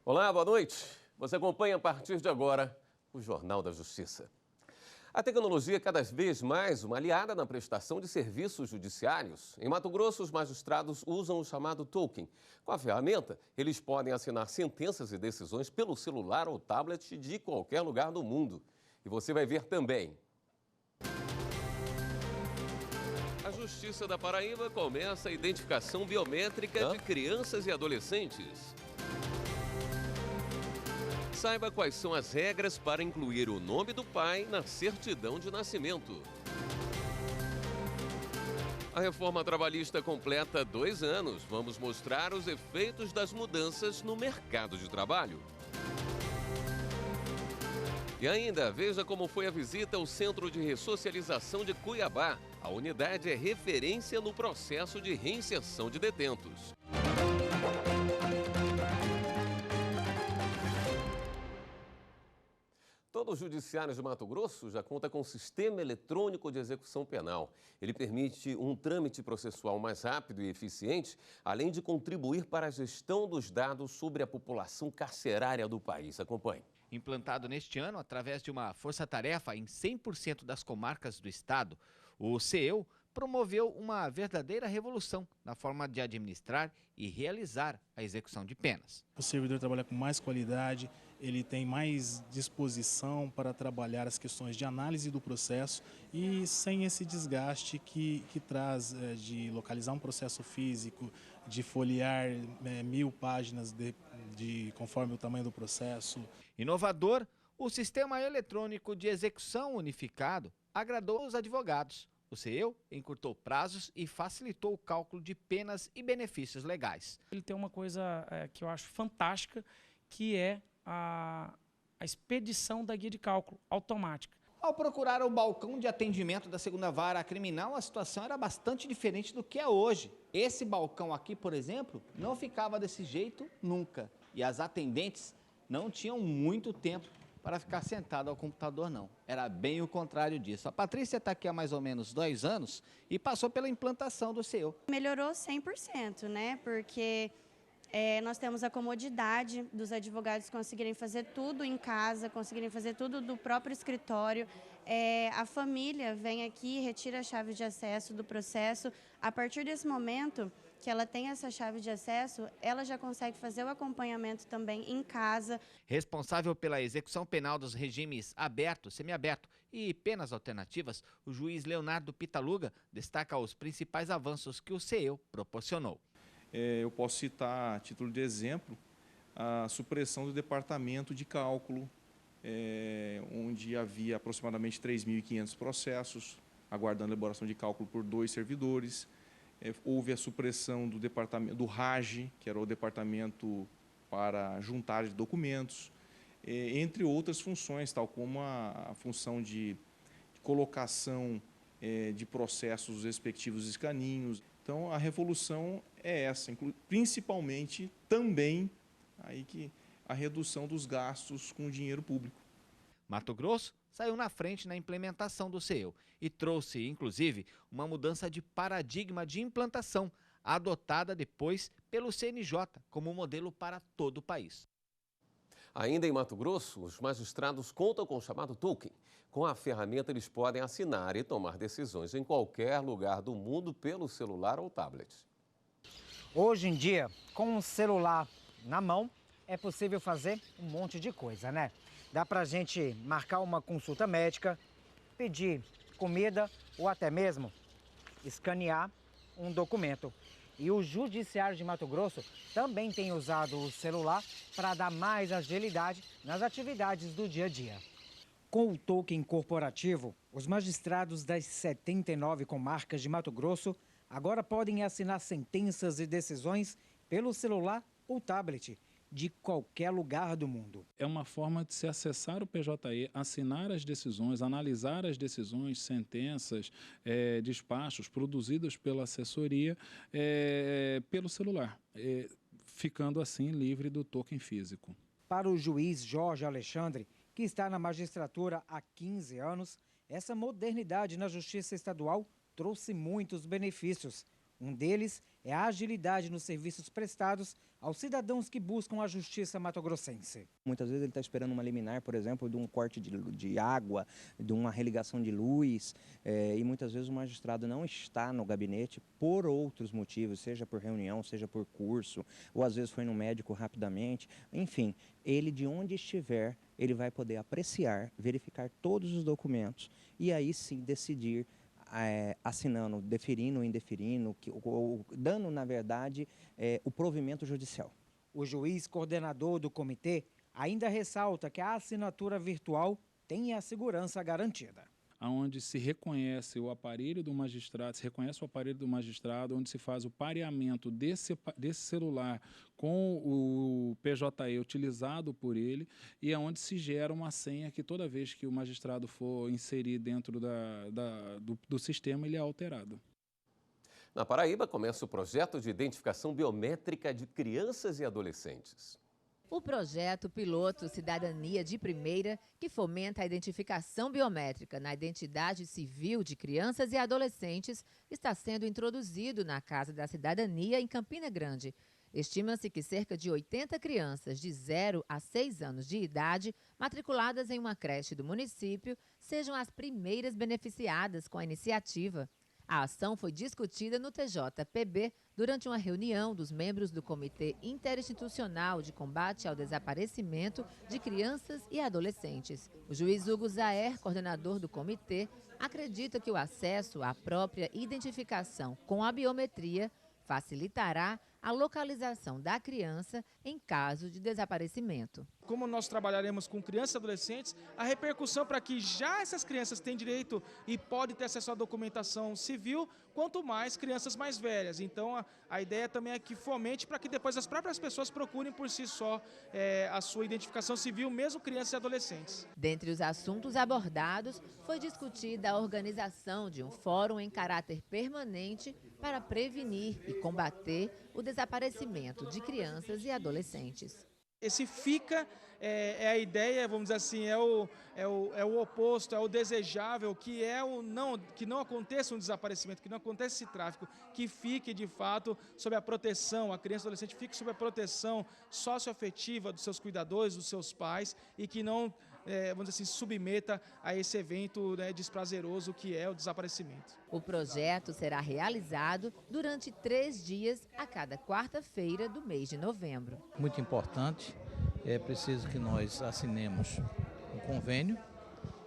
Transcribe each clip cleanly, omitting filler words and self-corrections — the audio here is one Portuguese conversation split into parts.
Olá, boa noite. Você acompanha a partir de agora o Jornal da Justiça. A tecnologia é cada vez mais uma aliada na prestação de serviços judiciários. Em Mato Grosso, os magistrados usam o chamado token. Com a ferramenta, eles podem assinar sentenças e decisões pelo celular ou tablet de qualquer lugar do mundo. E você vai ver também. A Justiça da Paraíba começa a identificação biométrica de crianças e adolescentes. Saiba quais são as regras para incluir o nome do pai na certidão de nascimento. A reforma trabalhista completa 2 anos. Vamos mostrar os efeitos das mudanças no mercado de trabalho. E ainda, veja como foi a visita ao Centro de Ressocialização de Cuiabá. A unidade é referência no processo de reinserção de detentos. Todo o Judiciário de Mato Grosso já conta com o Sistema Eletrônico de Execução Penal. Ele permite um trâmite processual mais rápido e eficiente, além de contribuir para a gestão dos dados sobre a população carcerária do país. Acompanhe. Implantado neste ano através de uma força-tarefa em 100% das comarcas do estado, o CEU promoveu uma verdadeira revolução na forma de administrar e realizar a execução de penas. O servidor trabalha com mais qualidade, ele tem mais disposição para trabalhar as questões de análise do processo e sem esse desgaste que traz de localizar um processo físico, de folhear 1000 páginas conforme o tamanho do processo. Inovador, o Sistema Eletrônico de Execução Unificado agradou os advogados. O CEU encurtou prazos e facilitou o cálculo de penas e benefícios legais. Ele tem uma coisa que eu acho fantástica, que é a expedição da guia de cálculo automática. Ao procurar o balcão de atendimento da 2ª Vara Criminal, a situação era bastante diferente do que é hoje. Esse balcão aqui, por exemplo, não ficava desse jeito nunca. E as atendentes não tinham muito tempo para ficar sentado ao computador, não. Era bem o contrário disso. A Patrícia está aqui há mais ou menos 2 anos e passou pela implantação do CEU. Melhorou 100%, né? Porque nós temos a comodidade dos advogados conseguirem fazer tudo em casa, conseguirem fazer tudo do próprio escritório. A família vem aqui, retira a chave de acesso do processo. A partir desse momento que ela tem essa chave de acesso, ela já consegue fazer o acompanhamento também em casa. Responsável pela execução penal dos regimes aberto, semiaberto e penas alternativas, o juiz Leonardo Pitaluga destaca os principais avanços que o CEU proporcionou. Eu posso citar, a título de exemplo, a supressão do departamento de cálculo, onde havia aproximadamente 3.500 processos, aguardando elaboração de cálculo por 2 servidores. Houve a supressão do departamento do RAGE, que era o departamento para juntar de documentos, entre outras funções, tal como a função de colocação de processos dos respectivos escaninhos. Então, a revolução é essa, principalmente também a redução dos gastos com o dinheiro público. Mato Grosso saiu na frente na implementação do CEU e trouxe, inclusive, uma mudança de paradigma de implantação, adotada depois pelo CNJ como modelo para todo o país. Ainda em Mato Grosso, os magistrados contam com o chamado token. Com a ferramenta, eles podem assinar e tomar decisões em qualquer lugar do mundo pelo celular ou tablet. Hoje em dia, com um celular na mão, é possível fazer um monte de coisa, né? Dá pra gente marcar uma consulta médica, pedir comida ou até mesmo escanear um documento. E o Judiciário de Mato Grosso também tem usado o celular para dar mais agilidade nas atividades do dia a dia. Com o token corporativo, os magistrados das 79 comarcas de Mato Grosso agora podem assinar sentenças e decisões pelo celular ou tablet de qualquer lugar do mundo. É uma forma de se acessar o PJE, assinar as decisões, analisar as decisões, sentenças, despachos produzidos pela assessoria pelo celular, ficando assim livre do token físico. Para o juiz Jorge Alexandre, que está na magistratura há 15 anos, essa modernidade na Justiça Estadual trouxe muitos benefícios, Um deles é a agilidade nos serviços prestados aos cidadãos que buscam a justiça mato-grossense. Muitas vezes ele está esperando uma liminar, por exemplo, de um corte de água, de uma religação de luz, e muitas vezes o magistrado não está no gabinete por outros motivos, seja por reunião, seja por curso, ou às vezes foi no médico rapidamente. Enfim, ele de onde estiver, ele vai poder apreciar, verificar todos os documentos e aí sim decidir assinando, deferindo ou indeferindo, ou dando, na verdade, o provimento judicial. O juiz coordenador do comitê ainda ressalta que a assinatura virtual tem a segurança garantida. Onde se reconhece o aparelho do magistrado, se reconhece o aparelho do magistrado, onde se faz o pareamento desse celular com o PJE utilizado por ele e é onde se gera uma senha que toda vez que o magistrado for inserir dentro do sistema, ele é alterado. Na Paraíba, começa o projeto de identificação biométrica de crianças e adolescentes. O projeto piloto Cidadania de Primeira, que fomenta a identificação biométrica na identidade civil de crianças e adolescentes, está sendo introduzido na Casa da Cidadania, em Campina Grande. Estima-se que cerca de 80 crianças de 0 a 6 anos de idade, matriculadas em uma creche do município, sejam as primeiras beneficiadas com a iniciativa. A ação foi discutida no TJPB durante uma reunião dos membros do Comitê Interinstitucional de Combate ao Desaparecimento de Crianças e Adolescentes. O juiz Hugo Zaer, coordenador do comitê, acredita que o acesso à própria identificação com a biometria facilitará a localização da criança em caso de desaparecimento. Como nós trabalharemos com crianças e adolescentes, a repercussão para que já essas crianças têm direito e podem ter acesso à documentação civil, quanto mais crianças mais velhas. Então a ideia também é que fomente para que depois as próprias pessoas procurem por si só a sua identificação civil, mesmo crianças e adolescentes. Dentre os assuntos abordados, foi discutida a organização de um fórum em caráter permanente para prevenir e combater o desaparecimento de crianças e adolescentes. Esse fica é a ideia, vamos dizer assim, é o oposto, é o desejável, que não aconteça um desaparecimento, que não aconteça esse tráfico, que fique de fato sob a proteção, a criança e o adolescente fique sob a proteção socioafetiva dos seus cuidadores, dos seus pais e que não, vamos dizer assim, submeta a esse evento desprazeroso que é o desaparecimento. O projeto será realizado durante 3 dias a cada quarta-feira do mês de novembro. Muito importante, é preciso que nós assinemos um convênio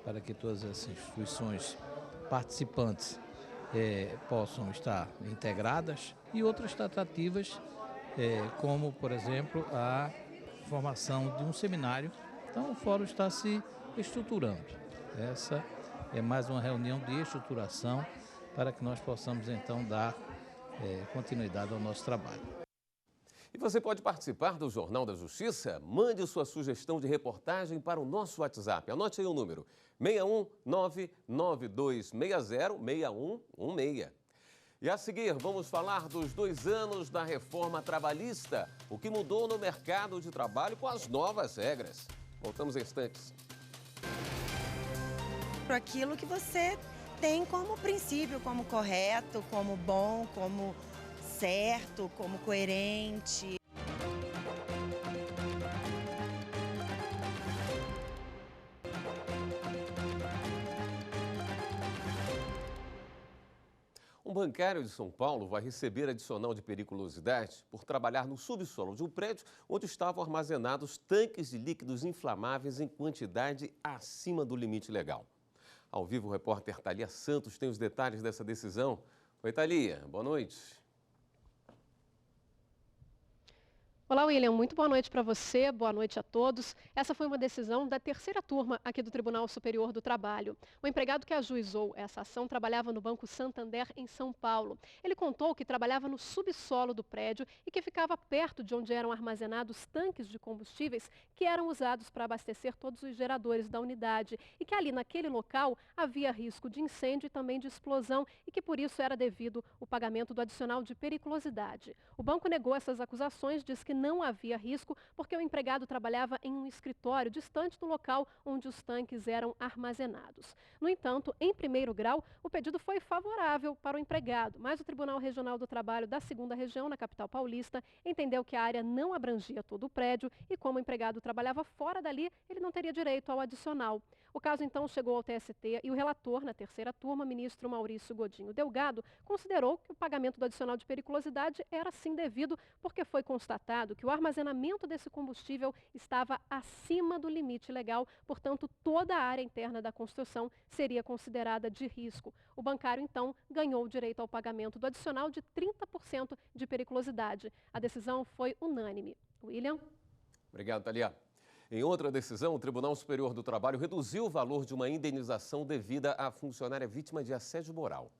para que todas as instituições participantes possam estar integradas e outras tratativas, como, por exemplo, a formação de um seminário. Então, o fórum está se estruturando. Essa é mais uma reunião de estruturação para que nós possamos, então, dar continuidade ao nosso trabalho. E você pode participar do Jornal da Justiça? Mande sua sugestão de reportagem para o nosso WhatsApp. Anote aí o número 61992606116. E a seguir, vamos falar dos 2 anos da reforma trabalhista, o que mudou no mercado de trabalho com as novas regras. Voltamos em instantes. Para aquilo que você tem como princípio, como correto, como bom, como certo, como coerente. Um bancário de São Paulo vai receber adicional de periculosidade por trabalhar no subsolo de um prédio onde estavam armazenados tanques de líquidos inflamáveis em quantidade acima do limite legal. Ao vivo, o repórter Thalia Santos tem os detalhes dessa decisão. Oi, Thalia, boa noite. Olá, William. Muito boa noite para você, boa noite a todos. Essa foi uma decisão da 3ª turma aqui do Tribunal Superior do Trabalho. O empregado que ajuizou essa ação trabalhava no Banco Santander, em São Paulo. Ele contou que trabalhava no subsolo do prédio e que ficava perto de onde eram armazenados tanques de combustíveis que eram usados para abastecer todos os geradores da unidade e que ali naquele local havia risco de incêndio e também de explosão e que por isso era devido o pagamento do adicional de periculosidade. O banco negou essas acusações, diz que não havia risco porque o empregado trabalhava em um escritório distante do local onde os tanques eram armazenados. No entanto, em primeiro grau, o pedido foi favorável para o empregado, mas o Tribunal Regional do Trabalho da 2ª Região, na capital paulista, entendeu que a área não abrangia todo o prédio e como o empregado trabalhava fora dali, ele não teria direito ao adicional. O caso então chegou ao TST e o relator na 3ª turma, ministro Maurício Godinho Delgado, considerou que o pagamento do adicional de periculosidade era sim devido porque foi constatado que o armazenamento desse combustível estava acima do limite legal, portanto toda a área interna da construção seria considerada de risco. O bancário então ganhou o direito ao pagamento do adicional de 30% de periculosidade. A decisão foi unânime. William? Obrigado, Thalia. Em outra decisão, o Tribunal Superior do Trabalho reduziu o valor de uma indenização devida à funcionária vítima de assédio moral.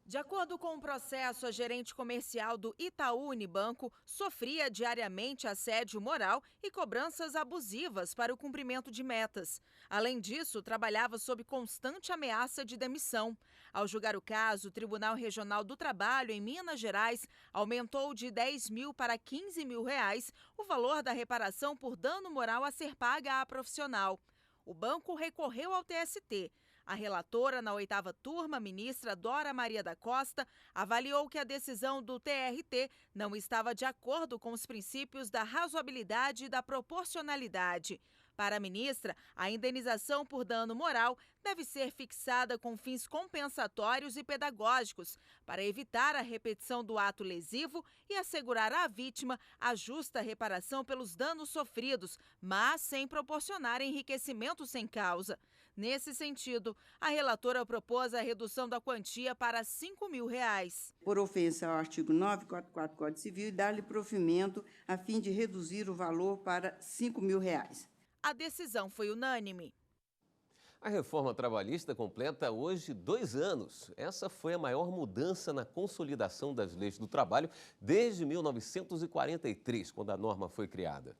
De acordo com o processo, a gerente comercial do Itaú Unibanco sofria diariamente assédio moral e cobranças abusivas para o cumprimento de metas. Além disso, trabalhava sob constante ameaça de demissão. Ao julgar o caso, o Tribunal Regional do Trabalho, em Minas Gerais, aumentou de R$10 mil para R$15 mil o valor da reparação por dano moral a ser paga à profissional. O banco recorreu ao TST. A relatora na 8ª turma, ministra Dora Maria da Costa, avaliou que a decisão do TRT não estava de acordo com os princípios da razoabilidade e da proporcionalidade. Para a ministra, a indenização por dano moral deve ser fixada com fins compensatórios e pedagógicos, para evitar a repetição do ato lesivo e assegurar à vítima a justa reparação pelos danos sofridos, mas sem proporcionar enriquecimento sem causa. Nesse sentido, a relatora propôs a redução da quantia para R$5 mil. Por ofensa ao artigo 944 do Código Civil e dar-lhe provimento a fim de reduzir o valor para R$5 mil. A decisão foi unânime. A reforma trabalhista completa hoje 2 anos. Essa foi a maior mudança na consolidação das leis do trabalho desde 1943, quando a norma foi criada.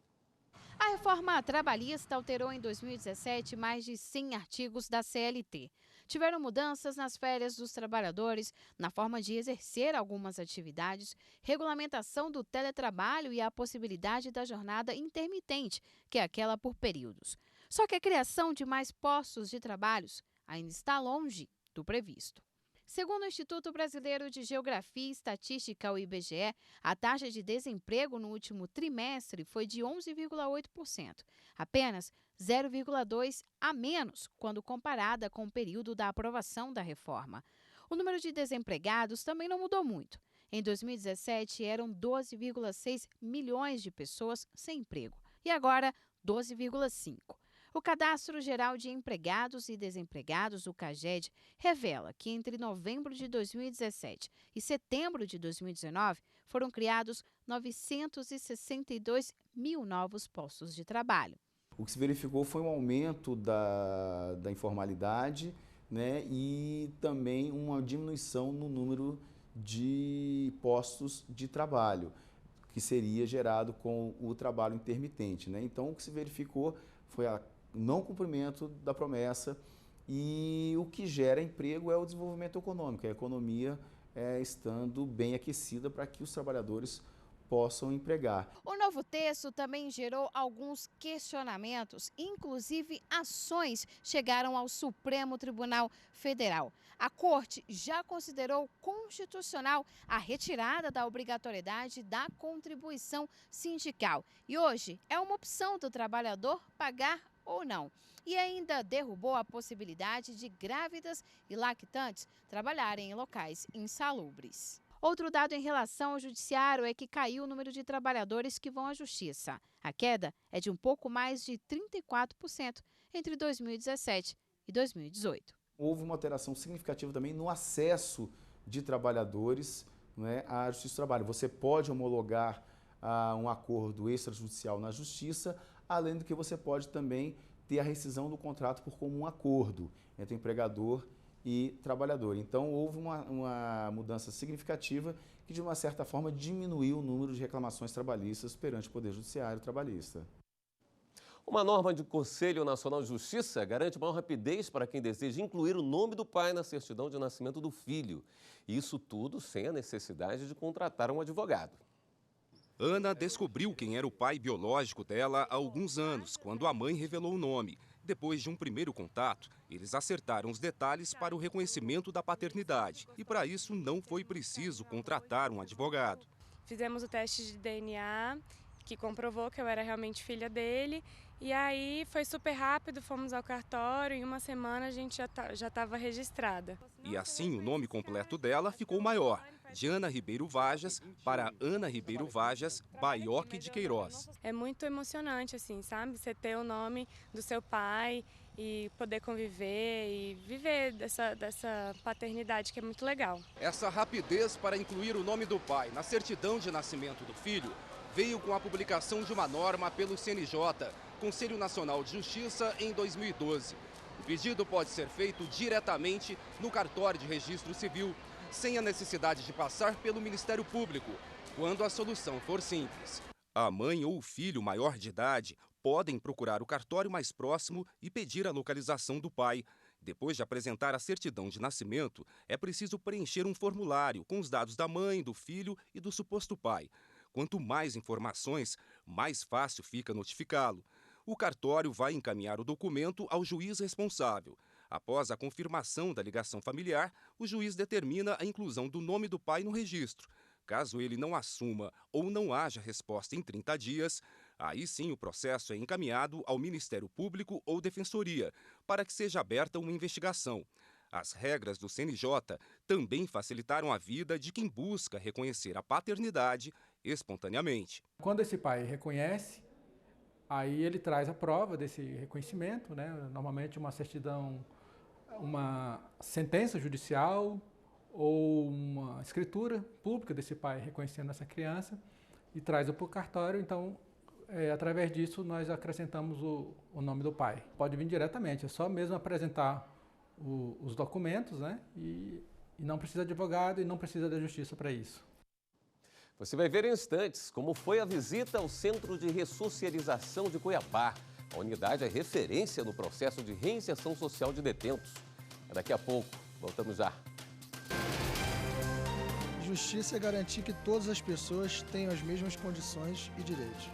A reforma trabalhista alterou em 2017 mais de 100 artigos da CLT. Tiveram mudanças nas férias dos trabalhadores, na forma de exercer algumas atividades, regulamentação do teletrabalho e a possibilidade da jornada intermitente, que é aquela por períodos. Só que a criação de mais postos de trabalho ainda está longe do previsto. Segundo o Instituto Brasileiro de Geografia e Estatística, o IBGE, a taxa de desemprego no último trimestre foi de 11,8%, apenas 0,2% a menos quando comparada com o período da aprovação da reforma. O número de desempregados também não mudou muito. Em 2017, eram 12,6 milhões de pessoas sem emprego e agora 12,5%. O Cadastro Geral de Empregados e Desempregados, o CAGED, revela que entre novembro de 2017 e setembro de 2019 foram criados 962 mil novos postos de trabalho. O que se verificou foi um aumento da informalidade, né, e também uma diminuição no número de postos de trabalho, que seria gerado com o trabalho intermitente, né? Então, o que se verificou foi a não cumprimento da promessa e o que gera emprego é o desenvolvimento econômico, a economia estando bem aquecida para que os trabalhadores possam empregar. O novo texto também gerou alguns questionamentos, inclusive ações chegaram ao Supremo Tribunal Federal. A Corte já considerou constitucional a retirada da obrigatoriedade da contribuição sindical e hoje é uma opção do trabalhador pagar ou não. E ainda derrubou a possibilidade de grávidas e lactantes trabalharem em locais insalubres. Outro dado em relação ao judiciário é que caiu o número de trabalhadores que vão à justiça. A queda é de um pouco mais de 34% entre 2017 e 2018. Houve uma alteração significativa também no acesso de trabalhadores, né, à Justiça do Trabalho. Você pode homologar um acordo extrajudicial na Justiça, além do que você pode também ter a rescisão do contrato por comum acordo entre empregador e trabalhador. Então, houve uma mudança significativa que, de uma certa forma, diminuiu o número de reclamações trabalhistas perante o Poder Judiciário Trabalhista. Uma norma do Conselho Nacional de Justiça garante maior rapidez para quem deseja incluir o nome do pai na certidão de nascimento do filho. Isso tudo sem a necessidade de contratar um advogado. Ana descobriu quem era o pai biológico dela há alguns anos, quando a mãe revelou o nome. Depois de um primeiro contato, eles acertaram os detalhes para o reconhecimento da paternidade. E para isso não foi preciso contratar um advogado. Fizemos o teste de DNA, que comprovou que eu era realmente filha dele. E aí foi super rápido, fomos ao cartório, em uma semana a gente já estava registrada. E assim o nome completo dela ficou maior, de Ana Ribeiro Vajas para Ana Ribeiro Vajas Baioque de Queiroz. É muito emocionante, assim, sabe? Você ter o nome do seu pai e poder conviver e viver dessa paternidade, que é muito legal. Essa rapidez para incluir o nome do pai na certidão de nascimento do filho veio com a publicação de uma norma pelo CNJ, Conselho Nacional de Justiça, em 2012. O pedido pode ser feito diretamente no cartório de registro civil, sem a necessidade de passar pelo Ministério Público, quando a solução for simples. A mãe ou o filho maior de idade podem procurar o cartório mais próximo e pedir a localização do pai. Depois de apresentar a certidão de nascimento, é preciso preencher um formulário com os dados da mãe, do filho e do suposto pai. Quanto mais informações, mais fácil fica notificá-lo. O cartório vai encaminhar o documento ao juiz responsável. Após a confirmação da ligação familiar, o juiz determina a inclusão do nome do pai no registro. Caso ele não assuma ou não haja resposta em 30 dias, aí sim o processo é encaminhado ao Ministério Público ou Defensoria, para que seja aberta uma investigação. As regras do CNJ também facilitaram a vida de quem busca reconhecer a paternidade espontaneamente. Quando esse pai reconhece, aí ele traz a prova desse reconhecimento, né? Normalmente uma certidão, uma sentença judicial ou uma escritura pública desse pai reconhecendo essa criança e traz-o para o cartório. Então, através disso, nós acrescentamos o nome do pai. Pode vir diretamente, é só mesmo apresentar os documentos, né? E não precisa de advogado e não precisa da justiça para isso. Você vai ver em instantes como foi a visita ao Centro de Ressocialização de Cuiabá. A unidade é referência no processo de reinserção social de detentos. Daqui a pouco, voltamos já. Justiça é garantir que todas as pessoas tenham as mesmas condições e direitos.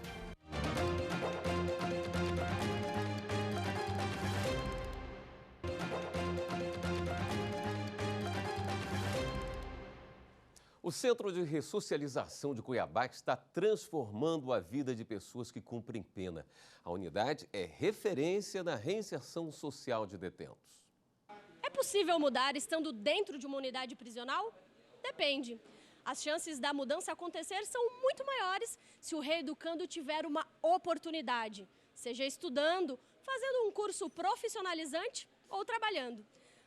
O Centro de Ressocialização de Cuiabá está transformando a vida de pessoas que cumprem pena. A unidade é referência na reinserção social de detentos. É possível mudar estando dentro de uma unidade prisional? Depende. As chances da mudança acontecer são muito maiores se o reeducando tiver uma oportunidade, seja estudando, fazendo um curso profissionalizante ou trabalhando.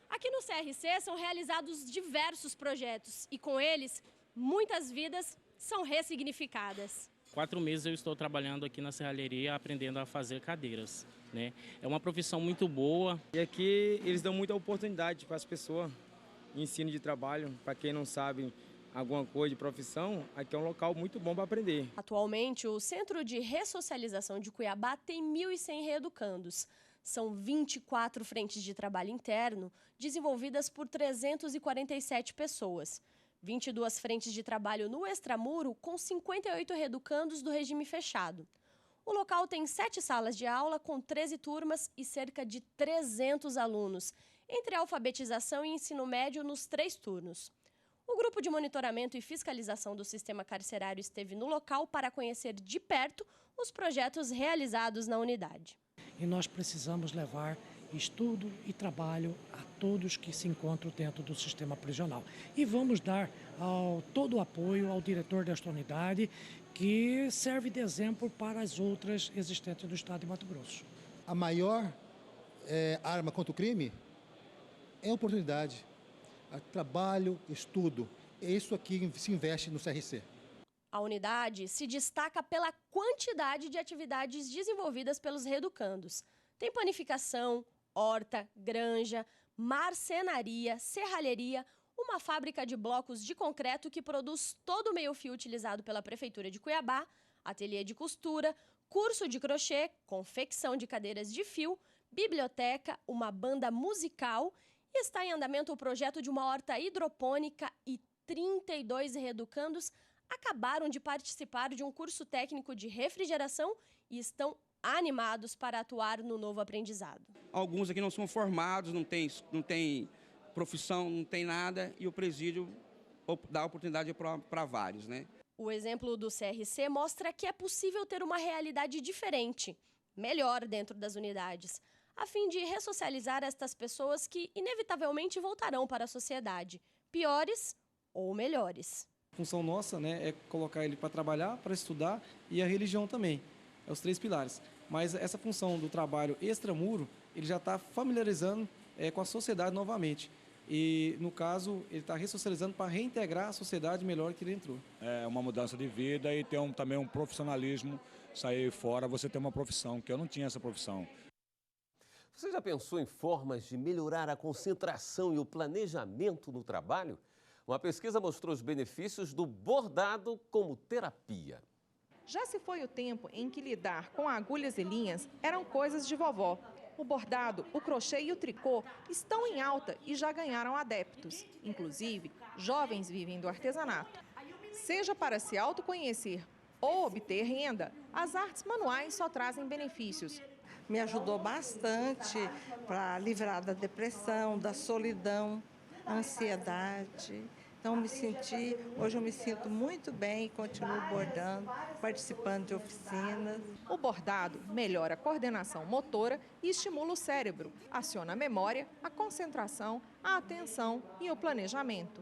Aqui no CRC são realizados diversos projetos e, com eles, muitas vidas são ressignificadas. 4 meses eu estou trabalhando aqui na serralheria, aprendendo a fazer cadeiras, né? É uma profissão muito boa. E aqui eles dão muita oportunidade para as pessoas, ensino de trabalho. Para quem não sabe alguma coisa de profissão, aqui é um local muito bom para aprender. Atualmente, o Centro de Ressocialização de Cuiabá tem 1.100 reeducandos. São 24 frentes de trabalho interno, desenvolvidas por 347 pessoas. 22 frentes de trabalho no extramuro, com 58 reeducandos do regime fechado. O local tem 7 salas de aula, com 13 turmas e cerca de 300 alunos, entre alfabetização e ensino médio nos 3 turnos. O grupo de monitoramento e fiscalização do sistema carcerário esteve no local para conhecer de perto os projetos realizados na unidade. E nós precisamos levar estudo e trabalho a todos que se encontram dentro do sistema prisional. E vamos dar todo o apoio ao diretor desta unidade, que serve de exemplo para as outras existentes do estado de Mato Grosso. A maior arma contra o crime é a oportunidade. Trabalho, estudo. É isso aqui que se investe no CRC. A unidade se destaca pela quantidade de atividades desenvolvidas pelos reeducandos. Tem panificação, horta, granja, marcenaria, serralheria, uma fábrica de blocos de concreto que produz todo o meio-fio utilizado pela Prefeitura de Cuiabá, ateliê de costura, curso de crochê, confecção de cadeiras de fio, biblioteca, uma banda musical e está em andamento o projeto de uma horta hidropônica e 32 reeducandos acabaram de participar de um curso técnico de refrigeração e estão animados para atuar no novo aprendizado. Alguns aqui não são formados, não tem profissão, não tem nada, e o presídio dá oportunidade para vários, né? O exemplo do CRC mostra que é possível ter uma realidade diferente, melhor dentro das unidades, a fim de ressocializar estas pessoas que inevitavelmente voltarão para a sociedade, piores ou melhores. A função nossa, né, é colocar ele para trabalhar, para estudar, e a religião também. É os 3 pilares. Mas essa função do trabalho extramuro, ele já está familiarizando com a sociedade novamente. E, no caso, ele está ressocializando para reintegrar a sociedade melhor que ele entrou. É uma mudança de vida e ter também um profissionalismo, sair fora, você ter uma profissão, que eu não tinha essa profissão. Você já pensou em formas de melhorar a concentração e o planejamento no trabalho? Uma pesquisa mostrou os benefícios do bordado como terapia. Já se foi o tempo em que lidar com agulhas e linhas eram coisas de vovó. O bordado, o crochê e o tricô estão em alta e já ganharam adeptos. Inclusive, jovens vivem do artesanato. Seja para se autoconhecer ou obter renda, as artes manuais só trazem benefícios. Me ajudou bastante para livrar da depressão, da solidão, ansiedade. Então hoje eu me sinto muito bem e continuo bordando, participando de oficinas. O bordado melhora a coordenação motora e estimula o cérebro, aciona a memória, a concentração, a atenção e o planejamento.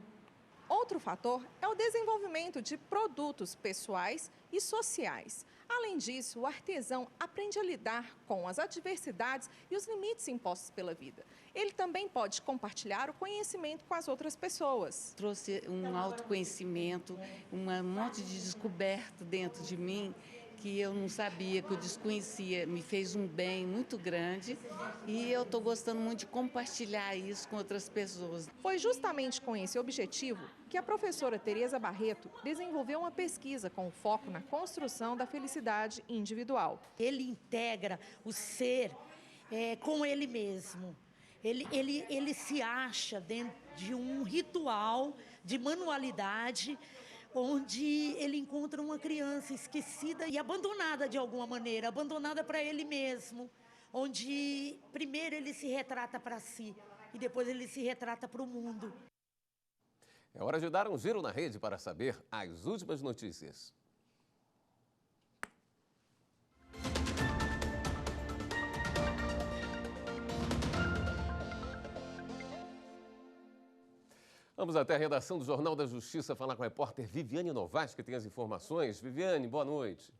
Outro fator é o desenvolvimento de produtos pessoais e sociais. Além disso, o artesão aprende a lidar com as adversidades e os limites impostos pela vida. Ele também pode compartilhar o conhecimento com as outras pessoas. Trouxe um autoconhecimento, um monte de descoberto dentro de mim que eu não sabia, que eu desconhecia. Me fez um bem muito grande e eu estou gostando muito de compartilhar isso com outras pessoas. Foi justamente com esse objetivo que a professora Tereza Barreto desenvolveu uma pesquisa com foco na construção da felicidade individual. Ele integra o ser com ele mesmo. Ele se acha dentro de um ritual de manualidade, onde ele encontra uma criança esquecida e abandonada de alguma maneira, abandonada para ele mesmo, onde primeiro ele se retrata para si e depois ele se retrata para o mundo. É hora de dar um giro na rede para saber as últimas notícias. Vamos até a redação do Jornal da Justiça falar com a repórter Viviane Novaes, que tem as informações. Viviane, boa noite.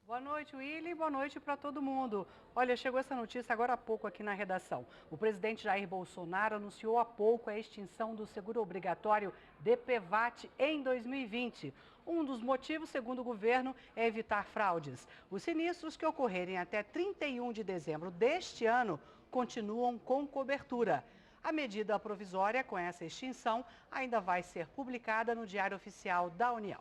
Boa noite, Willy, boa noite para todo mundo. Olha, chegou essa notícia agora há pouco aqui na redação. O presidente Jair Bolsonaro anunciou há pouco a extinção do seguro obrigatório DPVAT em 2020. Um dos motivos, segundo o governo, é evitar fraudes. Os sinistros que ocorrerem até 31 de dezembro deste ano continuam com cobertura. A medida provisória com essa extinção ainda vai ser publicada no Diário Oficial da União.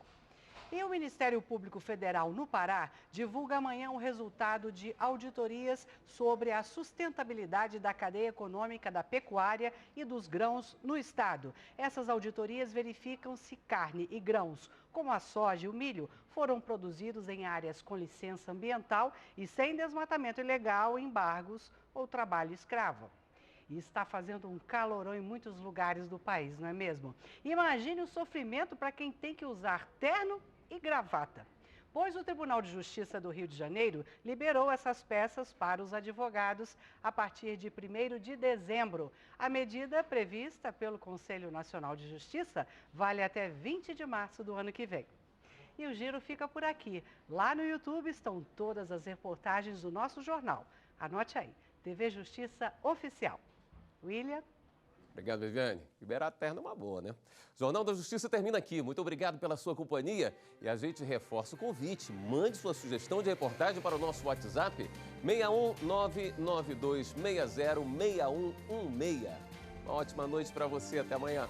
E o Ministério Público Federal no Pará divulga amanhã o resultado de auditorias sobre a sustentabilidade da cadeia econômica da pecuária e dos grãos no estado. Essas auditorias verificam se carne e grãos, como a soja e o milho, foram produzidos em áreas com licença ambiental e sem desmatamento ilegal, embargos ou trabalho escravo. E está fazendo um calorão em muitos lugares do país, não é mesmo? Imagine o sofrimento para quem tem que usar terno e gravata. Pois o Tribunal de Justiça do Rio de Janeiro liberou essas peças para os advogados a partir de 1º de dezembro. A medida prevista pelo Conselho Nacional de Justiça vale até 20 de março do ano que vem. E o giro fica por aqui. Lá no YouTube estão todas as reportagens do nosso jornal. Anote aí, TV Justiça Oficial. William. Obrigado, Viviane. Liberar a terra é uma boa, né? O Jornal da Justiça termina aqui. Muito obrigado pela sua companhia. E a gente reforça o convite. Mande sua sugestão de reportagem para o nosso WhatsApp 61992606116. Uma ótima noite para você. Até amanhã.